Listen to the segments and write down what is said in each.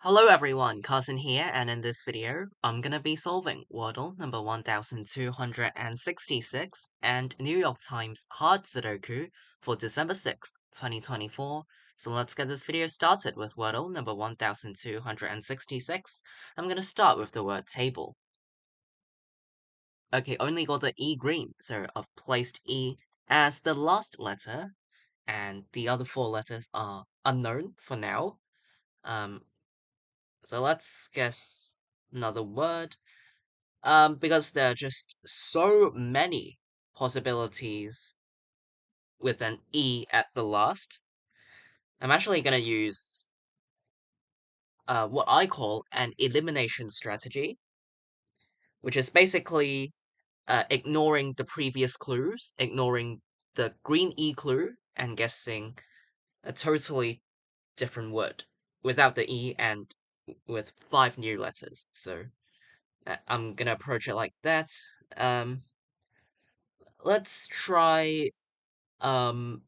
Hello everyone, Cousin here, and in this video, I'm gonna be solving Wordle number 1266 and New York Times Hard Sudoku for December 6th, 2024. So let's get this video started with Wordle number 1266. I'm gonna start with the word table. Okay, only got the E green, so I've placed E as the last letter, and the other four letters are unknown for now. So let's guess another word. Because there are just so many possibilities with an E at the last. I'm actually gonna use what I call an elimination strategy, which is basically ignoring the previous clues, ignoring the green E clue, and guessing a totally different word without the E and with 5 new letters. So I'm gonna approach it like that. Um, let's try. Um,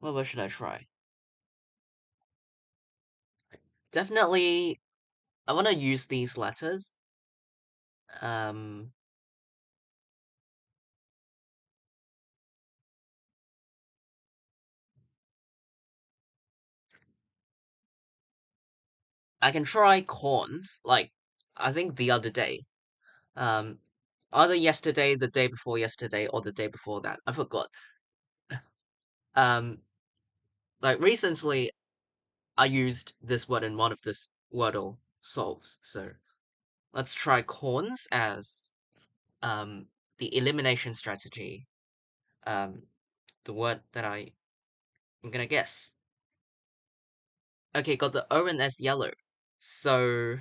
what should I try? Definitely, I want to use these letters. Um, I can try corns. Like I think the other day. Um, either yesterday, the day before yesterday, or the day before that. I forgot. Um, like recently, I used this word in one of this Wordle solves. So let's try corns as the elimination strategy. Um, the word that I'm gonna guess. Okay, got the O and S yellow. So,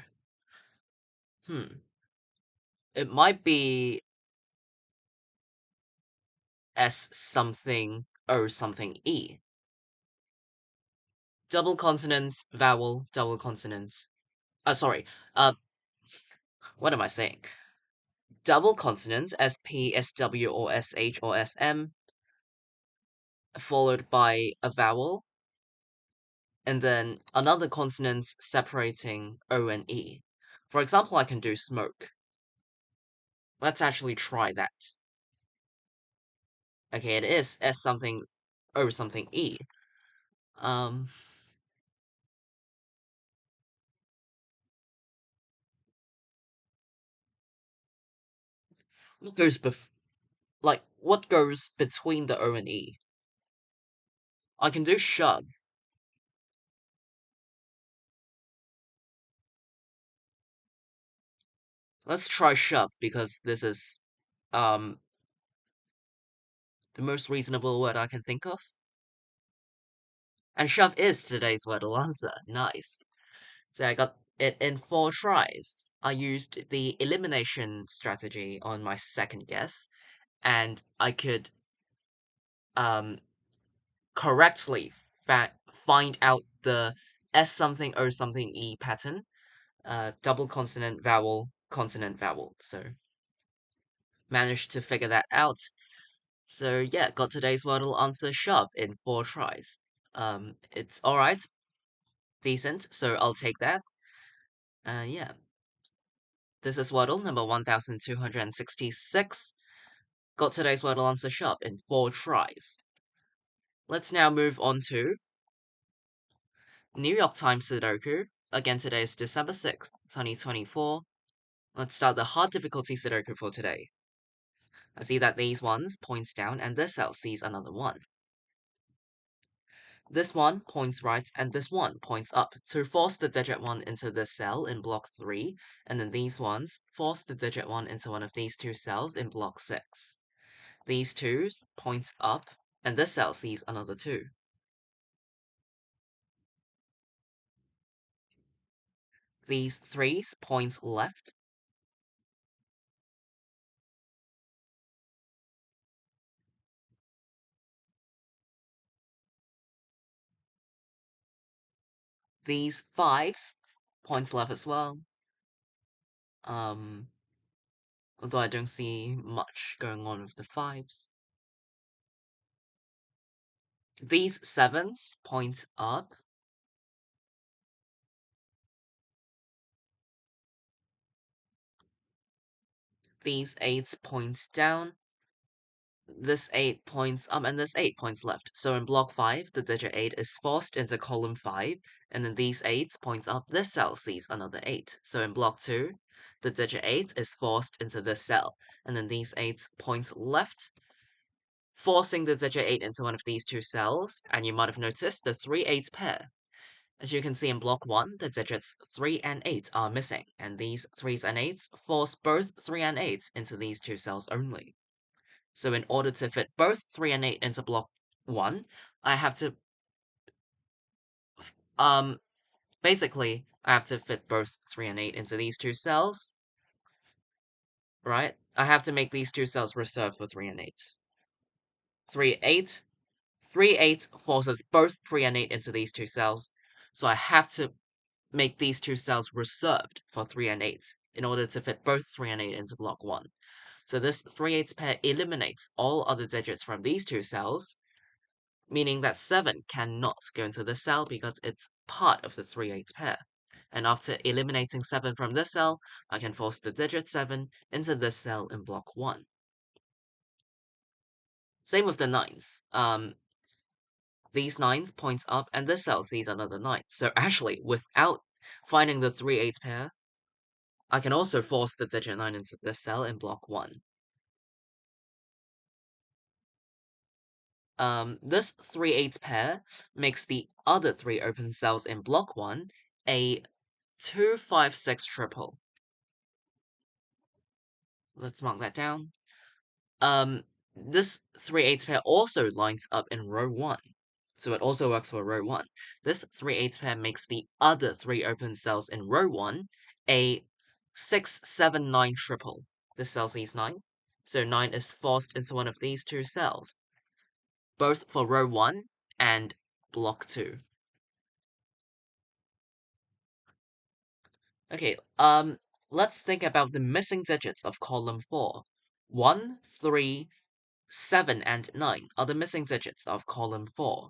hmm, it might be S something O something E. Double consonants, vowel, double consonant. Sorry. Uh, what am I saying? Double consonant, S P, S W, or S H, or S M, followed by a vowel, and then another consonant separating O and E. For example, I can do smoke. Let's actually try that. Okay, it is S something O something E. Um, what goes what goes between the O and E? I can do shove. Let's try shove because this is um the most reasonable word I can think of. And shove is today's wordle answer. Nice. So I got it in 4 tries. I used the elimination strategy on my second guess, and I could um correctly find out the S something O something E pattern. Double consonant vowel. So managed to figure that out. So yeah, got today's Wordle answer shove in 4 tries. It's alright, decent, so I'll take that. Yeah. This is Wordle number 1266. Got today's Wordle answer shove in 4 tries. Let's now move on to New York Times Sudoku. Again, today is December 6th, 2024. Let's start the hard difficulty Sudoku for today. I see that these ones points down and this cell sees another one. This one points right and this one points up. So force the digit 1 into this cell in block 3, and then these ones force the digit 1 into one of these 2 cells in block 6. These 2's points up, and this cell sees another 2. These 3's points left. These 5's points left as well. Um, although I don't see much going on with the 5's. These 7's point up. these 8 points down, this 8 points up, and this 8 points left. So in block 5, the digit 8 is forced into column 5, and then these 8 points up, this cell sees another 8. So in block 2, the digit 8 is forced into this cell, and then these 8 points left, forcing the digit 8 into one of these two cells, and you might have noticed the 3-8 pair. As you can see in block 1, the digits 3 and 8 are missing, and these 3s and 8s force both 3 and 8 into these two cells only. So in order to fit both 3 and 8 into block 1, I have to, basically, I have to fit both 3 and 8 into these two cells, right? I have to make these two cells reserved for 3 and 8. 3, 8, 3, 8 forces both 3 and 8 into these two cells, so I have to make these two cells reserved for 3 and 8 in order to fit both 3 and 8 into block 1. So this 3-8 pair eliminates all other digits from these two cells, meaning that 7 cannot go into this cell because it's part of the 3-8 pair. And after eliminating 7 from this cell, I can force the digit 7 into this cell in block 1. Same with the 9s. These 9s points up, and this cell sees another 9. So actually, without finding the 3-8 pair, I can also force the digit 9 into this cell in block 1. This 3-8 pair makes the other 3 open cells in block 1 a 2-5-6 triple. Let's mark that down. This 3-8 pair also lines up in row 1. So it also works for row 1. This 3-8 pair makes the other 3 open cells in row 1 a 6-7-9 triple. This cell sees 9. So 9 is forced into one of these two cells, both for row 1 and block 2. Okay, let's think about the missing digits of column 4. 1, 3, 7, and 9 are the missing digits of column 4.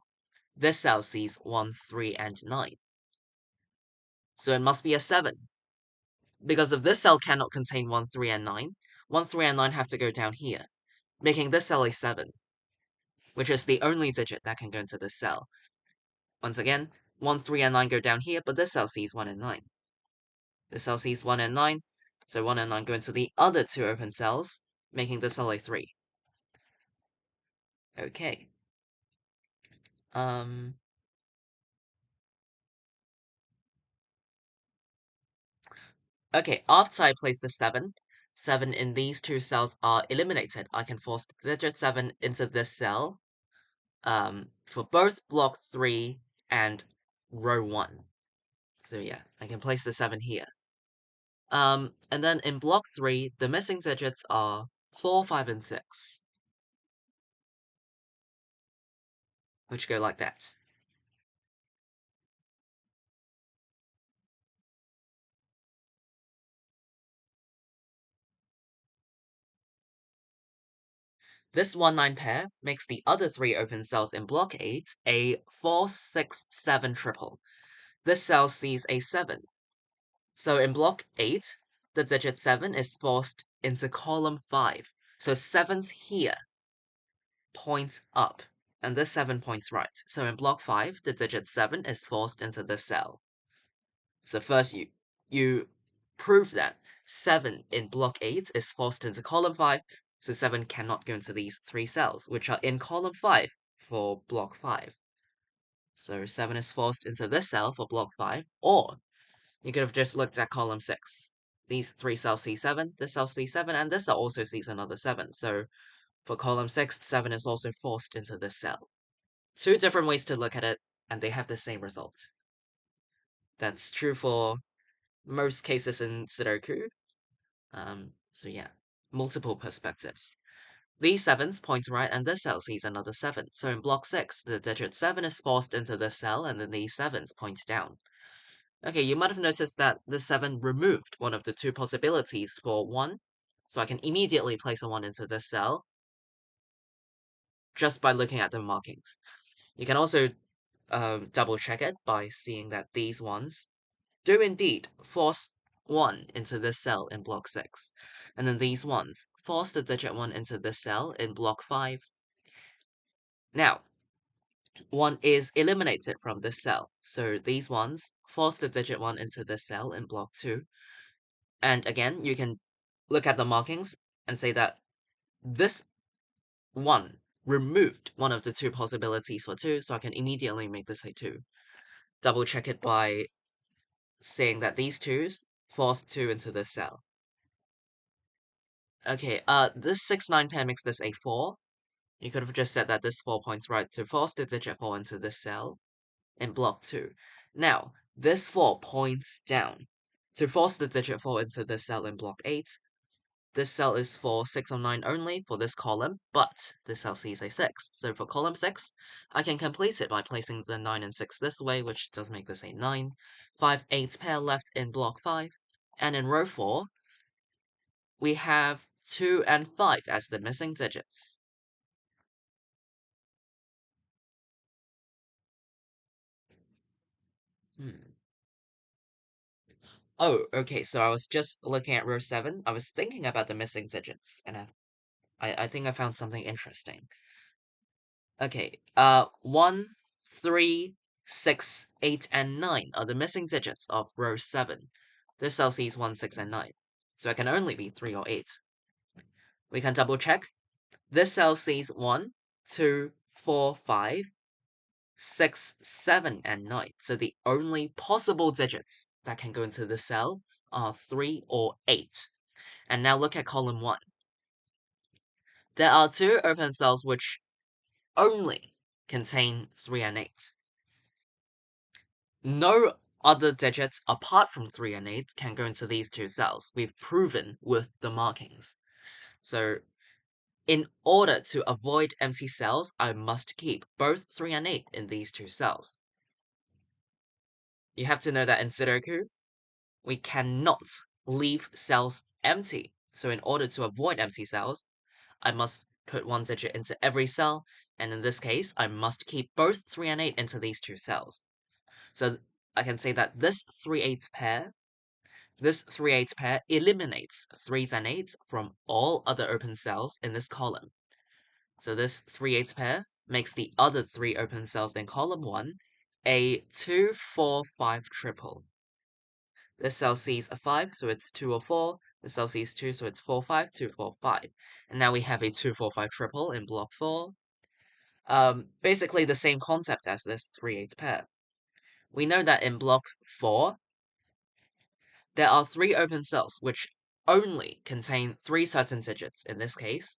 This cell sees 1, 3, and 9. So it must be a 7. Because if this cell cannot contain 1, 3, and 9, 1, 3, and 9 have to go down here, making this cell a 7, which is the only digit that can go into this cell. Once again, 1, 3, and 9 go down here, but this cell sees 1 and 9. This cell sees 1 and 9, so 1 and 9 go into the other two open cells, making this cell a 3. Okay. Okay, after I place the 7, 7 in these two cells are eliminated. I can force the digit 7 into this cell, for both block 3 and row 1. So yeah, I can place the 7 here. And then in block 3, the missing digits are 4, 5, and 6, which go like that. This 1-9 pair makes the other 3 open cells in block 8 a 4, 6, 7 triple. This cell sees a 7. So in block 8, the digit 7 is forced into column 5. So 7's here, points up, and this 7 points right. So in block 5, the digit 7 is forced into this cell. So first you prove that 7 in block 8 is forced into column 5, so 7 cannot go into these 3 cells, which are in column 5 for block 5. So 7 is forced into this cell for block 5, or you could have just looked at column 6. These 3 cells see 7, this cell sees 7, and this cell also sees another 7. So for column 6, 7 is also forced into this cell. 2 different ways to look at it, and they have the same result. That's true for most cases in Sudoku. So yeah, multiple perspectives. These 7s point right, and this cell sees another 7. So in block 6, the digit 7 is forced into this cell, and then these 7s point down. Okay, you might have noticed that the 7 removed one of the 2 possibilities for 1, so I can immediately place a 1 into this cell just by looking at the markings. You can also double check it by seeing that these ones do indeed force 1 into this cell in block 6. And then these ones, force the digit 1 into this cell in block 5. Now, 1 is eliminated from this cell. So these ones, force the digit 1 into this cell in block 2. And again, you can look at the markings and say that this 1 removed one of the two possibilities for 2, so I can immediately make this a 2. Double check it by saying that these 2's force 2 into this cell. Okay, this 6-9 pair makes this a 4. You could have just said that this 4 points right to force the digit 4 into this cell in block 2. Now, this 4 points down to force the digit 4 into this cell in block 8. This cell is for 6 or 9 only for this column, but this cell sees a 6. So for column 6, I can complete it by placing the 9 and 6 this way, which does make this a 9. 5, 8 pair left in block 5. And in row 4, we have 2 and 5 as the missing digits. Oh, okay, so I was just looking at row 7. I was thinking about the missing digits, and I think I found something interesting. Okay, 1, 3, 6, 8, and 9 are the missing digits of row 7. This cell sees 1, 6, and 9, so it can only be 3 or 8. We can double check. This cell sees 1, 2, 4, 5, 6, 7, and 9. So the only possible digits that can go into this cell are 3 or 8. And now look at column 1. There are 2 open cells which only contain 3 and 8. No other digits apart from 3 and 8 can go into these 2 cells. We've proven with the markings. So in order to avoid empty cells, I must keep both 3 and 8 in these 2 cells. You have to know that in Sudoku, we cannot leave cells empty. So in order to avoid empty cells, I must put 1 digit into every cell, and in this case, I must keep both 3 and 8 into these 2 cells. So I can say that this 3-8 pair eliminates 3s and 8s from all other open cells in this column. So this 3-8 pair makes the other 3 open cells in column 1 a 2, 4, 5 triple. This cell sees a 5, so it's 2 or 4. This cell sees 2, so it's 4, 5, 2, 4, 5. And now we have a 2, 4, 5 triple in block 4. Basically the same concept as this 3-8 pair. We know that in block 4, there are 3 open cells which only contain 3 certain digits. In this case,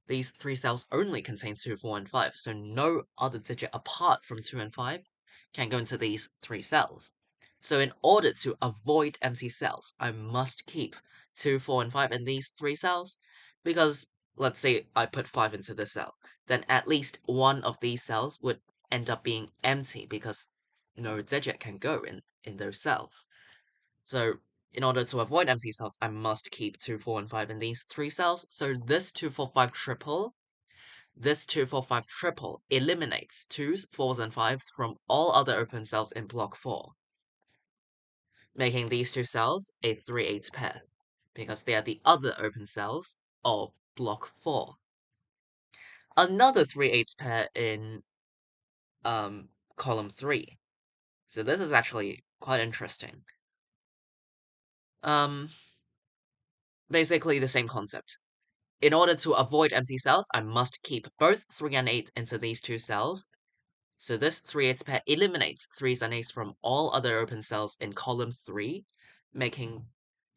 these 3 cells only contain 2, 4, and 5, so no other digit apart from 2 and 5 can go into these 3 cells. So in order to avoid empty cells, I must keep 2, 4, and 5 in these 3 cells, because let's say I put 5 into this cell, then at least one of these cells would end up being empty because no digit can go in those cells. So in order to avoid empty cells, I must keep 2, 4, and 5 in these 3 cells. So this 2, 4, 5 triple eliminates 2s, 4s, and 5s from all other open cells in block 4, making these 2 cells a 3-8 pair, because they are the other open cells of block 4. Another 3-8 pair in column 3. So this is actually quite interesting. Basically the same concept. In order to avoid empty cells, I must keep both 3 and 8 into these 2 cells. So this 3-8 pair eliminates 3s and 8s from all other open cells in column 3, making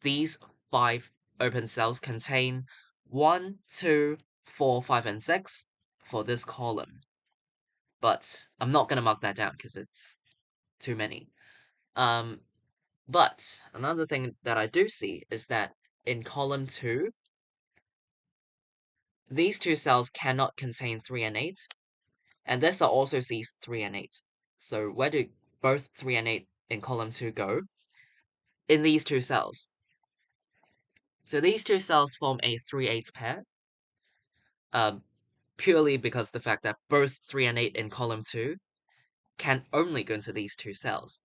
these 5 open cells contain 1, 2, 4, 5, and 6 for this column. But I'm not going to mark that down because it's too many. But another thing that I do see is that in column 2, these 2 cells cannot contain 3 and 8, and this cell also sees 3 and 8. So where do both 3 and 8 in column 2 go? In these 2 cells. So these 2 cells form a 3-8 pair, purely because the fact that both 3 and 8 in column 2 can only go into these 2 cells.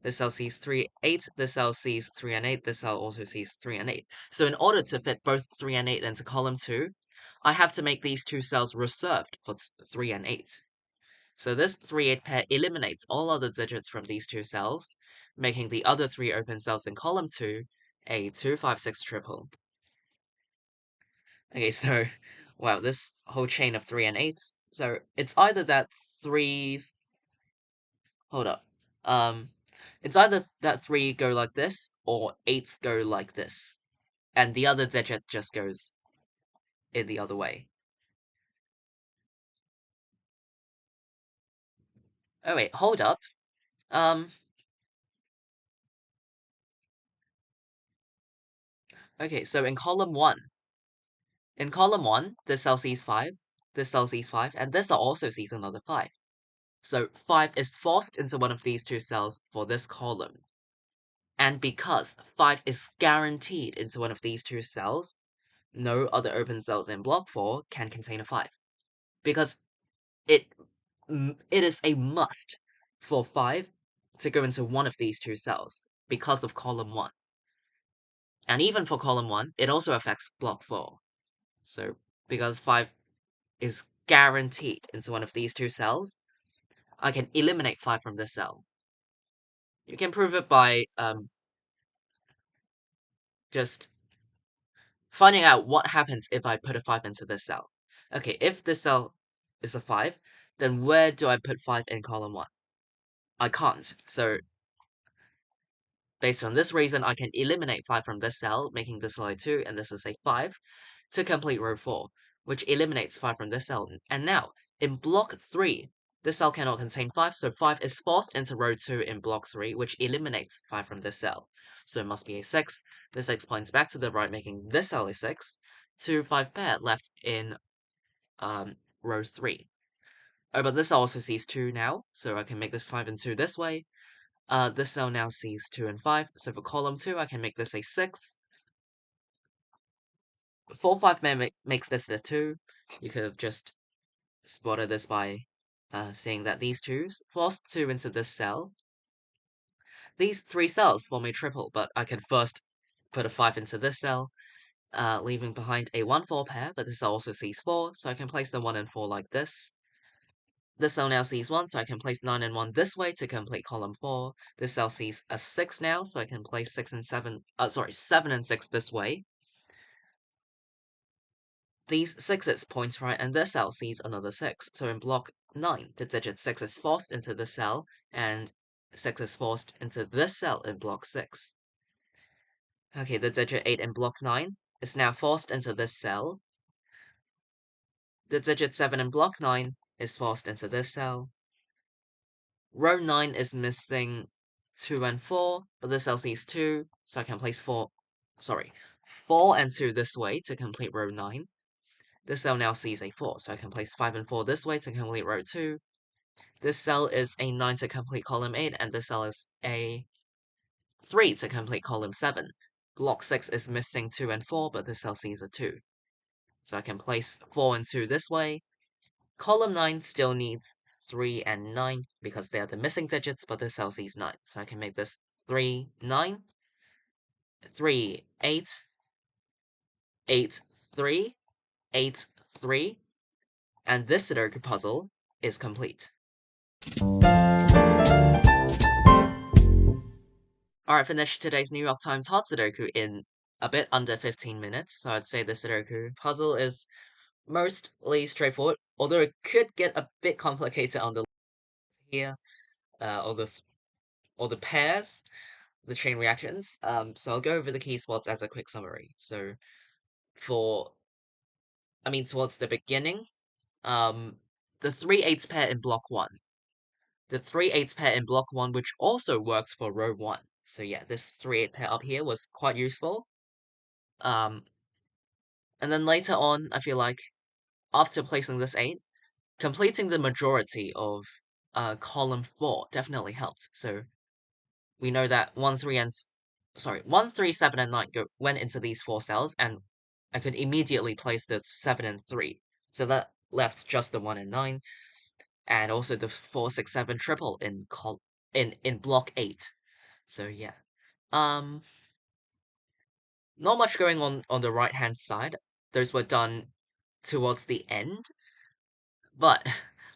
This cell sees 3, 8. This cell sees 3 and 8. This cell also sees 3 and 8. So in order to fit both 3 and 8 into column 2, I have to make these two cells reserved for 3 and 8. So this 3-8 pair eliminates all other digits from these two cells, making the other 3 open cells in column 2 a 2, 5, 6 triple. Okay, so, wow, this whole chain of 3 and 8s. So it's either that 3's... Hold up. It's either that 3 go like this, or 8s go like this. And the other digit just goes in the other way. Oh wait, hold up. Okay, so in column 1, this cell sees 5, this cell sees 5, and this cell also sees another 5. So 5 is forced into one of these two cells for this column. And because 5 is guaranteed into one of these two cells, no other open cells in block 4 can contain a 5. Because it is a must for 5 to go into one of these two cells because of column 1. And even for column 1, it also affects block 4. So because 5 is guaranteed into one of these two cells, I can eliminate 5 from this cell. You can prove it by just finding out what happens if I put a 5 into this cell. Okay, if this cell is a 5, then where do I put 5 in column 1? I can't. So based on this reason, I can eliminate 5 from this cell, making this cell a 2, and this is a 5, to complete row 4, which eliminates 5 from this cell. And now, in block 3, this cell cannot contain 5, so 5 is forced into row 2 in block 3, which eliminates 5 from this cell. So it must be a 6. The 6 points back to the right, making this cell a 6. 2, 5 pair left in row 3. Oh, but this cell also sees 2 now, so I can make this 5 and 2 this way. This cell now sees 2 and 5, so for column 2, I can make this a 6. 4, 5 makes this a 2. You could have just spotted this by seeing that these twos forced 2 into this cell. These 3 cells form a triple, but I can first put a 5 into this cell, leaving behind a 1, 4 pair, but this cell also sees 4, so I can place the 1 and 4 like this. This cell now sees 1, so I can place 9 and 1 this way to complete column 4. This cell sees a 6 now, so I can place 7 and 6 this way. These 6s point right, and this cell sees another 6. So in block 9, the digit 6 is forced into this cell, and 6 is forced into this cell in block 6. Okay, the digit 8 in block 9 is now forced into this cell. The digit 7 in block 9 is forced into this cell. Row 9 is missing 2 and 4, but this cell sees 2, so I can place 4 and 2 this way to complete row 9. This cell now sees a 4, so I can place 5 and 4 this way to complete row 2. This cell is a 9 to complete column 8, and this cell is a 3 to complete column 7. Block 6 is missing 2 and 4, but this cell sees a 2. So I can place 4 and 2 this way. Column 9 still needs 3 and 9 because they are the missing digits, but this cell sees 9. So I can make this 3, 9, 3, 8, 8, 3, 8, 3, and this Sudoku puzzle is complete. Alright, finished today's New York Times Hard Sudoku in a bit under 15 minutes, so I'd say the Sudoku puzzle is mostly straightforward, although it could get a bit complicated on the here, all the pairs, the chain reactions. So I'll go over the key spots as a quick summary. So towards the beginning, the 3/8 pair in block 1. The 3/8 pair in block 1, which also works for row 1. So yeah, this 3/8 pair up here was quite useful. And then later on, I feel like, after placing this 8, completing the majority of column 4 definitely helped. So we know that 1, 3, 7, and 9 went into these 4 cells, and I could immediately place the 7 and 3. So that left just the 1 and 9, and also the 4, 6, 7 triple in block 8. So yeah. Um, not much going on the right hand side. Those were done towards the end. But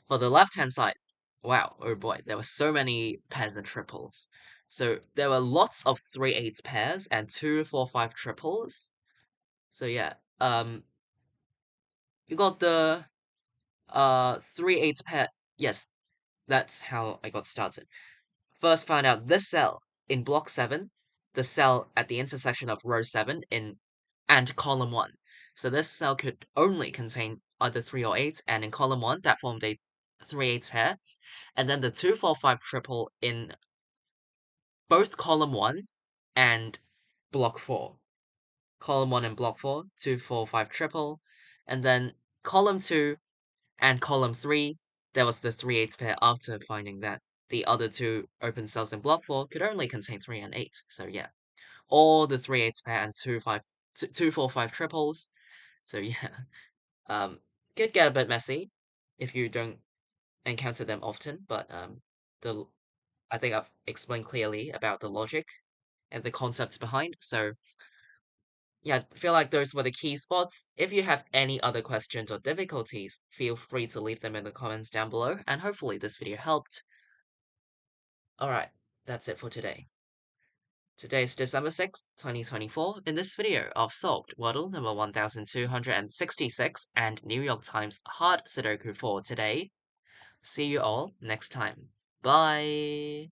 for the left hand side, wow, oh boy, there were so many pairs and triples. So there were lots of 3/8 pairs and 2/4/5 triples. So yeah, you got the 3/8 pair. Yes, that's how I got started. First found out this cell in block 7, the cell at the intersection of row 7 in and column 1. So this cell could only contain either 3 or 8, and in column 1 that formed a 3/8 pair. And then the 2/4/5 triple in both column 1 and block 4. Column 1 and block 4, 2/4/5 triple. And then column 2 and column 3, there was the 3/8 pair after finding that the other two open cells in block 4 could only contain 3 and 8. So yeah, all the 3/8 pair and 2/4/5 triples. So yeah, could get a bit messy if you don't encounter them often, but the I think I've explained clearly about the logic and the concepts behind. So yeah, I feel like those were the key spots. If you have any other questions or difficulties, feel free to leave them in the comments down below, and hopefully this video helped. Alright, that's it for today. Today is December 6th, 2024. In this video, I've solved Wordle number 1266 and New York Times Hard Sudoku for today. See you all next time. Bye!